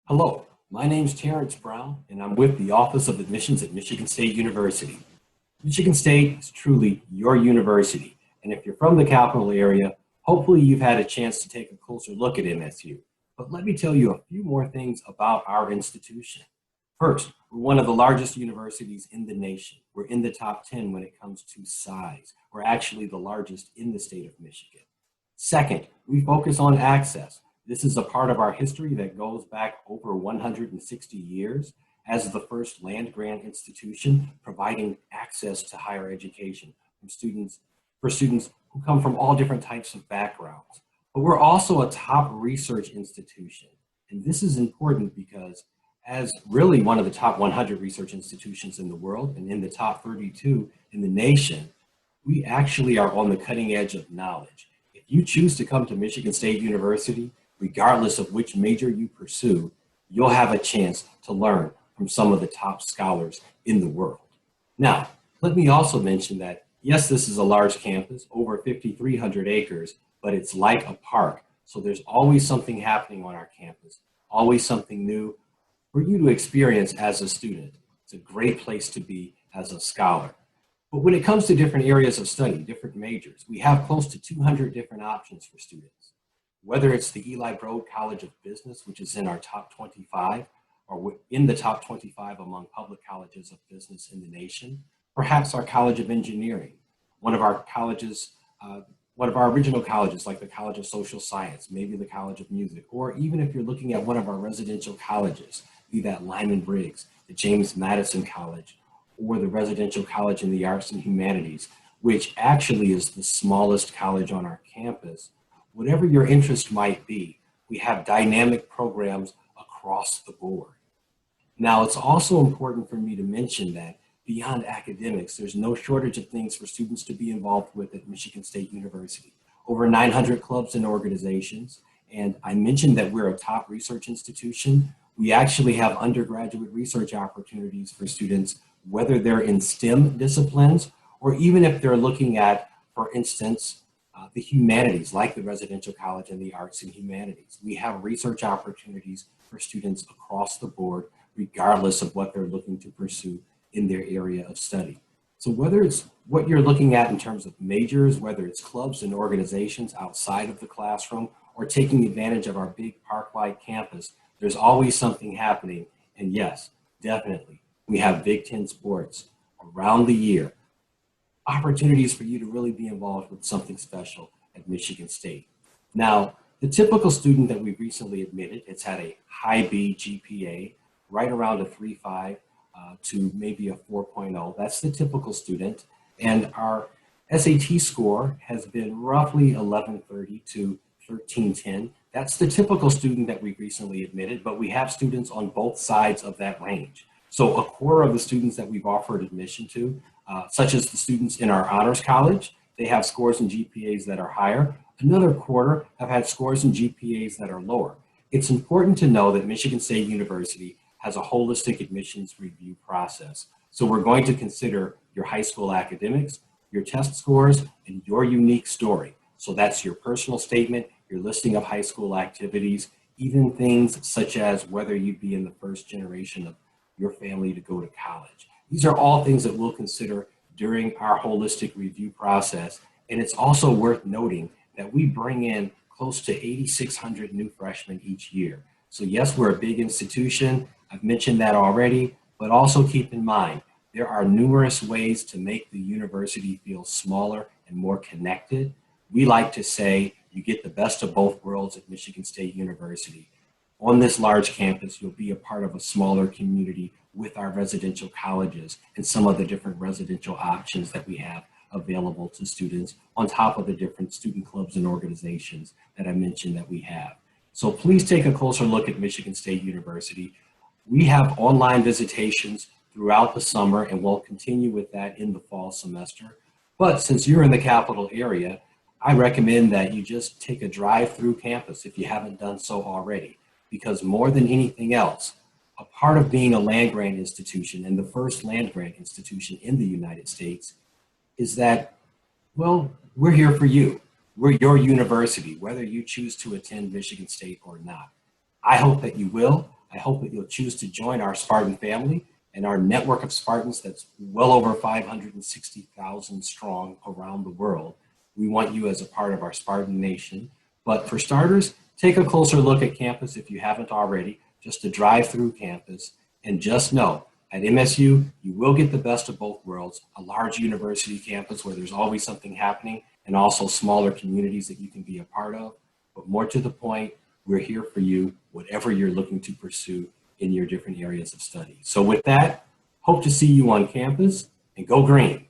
Hello, my name's Terence Brown, and I'm with the Office of Admissions at Michigan State University. Michigan State is truly your university, and if you're from the capital area, hopefully you've had a chance to take a closer look at MSU. But let me tell you a few more things about our institution. First, we're one of the largest universities in the nation. We're in the top 10 when it comes to size. We're actually the largest in the state of Michigan. Second, we focus on access. This is a part of our history that goes back over 160 years as the first land-grant institution providing access to higher education for students who come from all different types of backgrounds. But we're also a top research institution. And this is important because as really one of the top 100 research institutions in the world and in the top 32 in the nation, we actually are on the cutting edge of knowledge. If you choose to come to Michigan State University, regardless of which major you pursue, you'll have a chance to learn from some of the top scholars in the world. Now, let me also mention that, yes, this is a large campus, over 5,300 acres, but it's like a park. So there's always something happening on our campus, always something new for you to experience as a student. It's a great place to be as a scholar. But when it comes to different areas of study, different majors, we have close to 200 different options for students. Whether it's the Eli Broad College of Business, which is in our top 25, or in the top 25 among public colleges of business in the nation, perhaps our College of Engineering, one of our colleges, one of our original colleges like the College of Social Science, maybe the College of Music, or even if you're looking at one of our residential colleges, be that Lyman Briggs, the James Madison College, or the Residential College in the Arts and Humanities, which actually is the smallest college on our campus. Whatever your interest might be, we have dynamic programs across the board. Now, it's also important for me to mention that beyond academics, there's no shortage of things for students to be involved with at Michigan State University. Over 900 clubs and organizations, and I mentioned that we're a top research institution. We actually have undergraduate research opportunities for students, whether they're in STEM disciplines, or even if they're looking at, for instance, the humanities, like the Residential College and the Arts and Humanities. We have research opportunities for students across the board, regardless of what they're looking to pursue in their area of study. So whether it's what you're looking at in terms of majors, whether it's clubs and organizations outside of the classroom, or taking advantage of our big park-like campus, there's always something happening. And yes, definitely, we have Big Ten sports around the year. Opportunities for you to really be involved with something special at Michigan State. Now, the typical student that we recently admitted, it's had a high B GPA, right around a 3.5 to maybe a 4.0. That's the typical student. And our SAT score has been roughly 1130 to 1310. That's the typical student that we recently admitted, but we have students on both sides of that range. So a quarter of the students that we've offered admission to, such as the students in our honors college, they have scores and GPAs that are higher. Another quarter have had scores and GPAs that are lower. It's important to know that Michigan State University has a holistic admissions review process. So we're going to consider your high school academics, your test scores, and your unique story. So that's your personal statement, your listing of high school activities, even things such as whether you'd be in the first generation of your family to go to college. These are all things that we'll consider during our holistic review process. And it's also worth noting that we bring in close to 8,600 new freshmen each year. So yes, we're a big institution. I've mentioned that already, but also keep in mind, there are numerous ways to make the university feel smaller and more connected. We like to say you get the best of both worlds at Michigan State University. On this large campus, you'll be a part of a smaller community with our residential colleges and some of the different residential options that we have available to students on top of the different student clubs and organizations that I mentioned that we have. So please take a closer look at Michigan State University. We have online visitations throughout the summer, and we'll continue with that in the fall semester. But since you're in the capital area, I recommend that you just take a drive through campus if you haven't done so already, because more than anything else, a part of being a land-grant institution and the first land-grant institution in the United States is that, well, we're here for you. We're your university, whether you choose to attend Michigan State or not. I hope that you will. I hope that you'll choose to join our Spartan family and our network of Spartans that's well over 560,000 strong around the world. We want you as a part of our Spartan nation. But for starters, take a closer look at campus if you haven't already, just to drive through campus. And just know, at MSU, you will get the best of both worlds, a large university campus where there's always something happening, and also smaller communities that you can be a part of. But more to the point, we're here for you, whatever you're looking to pursue in your different areas of study. So with that, hope to see you on campus, and go green.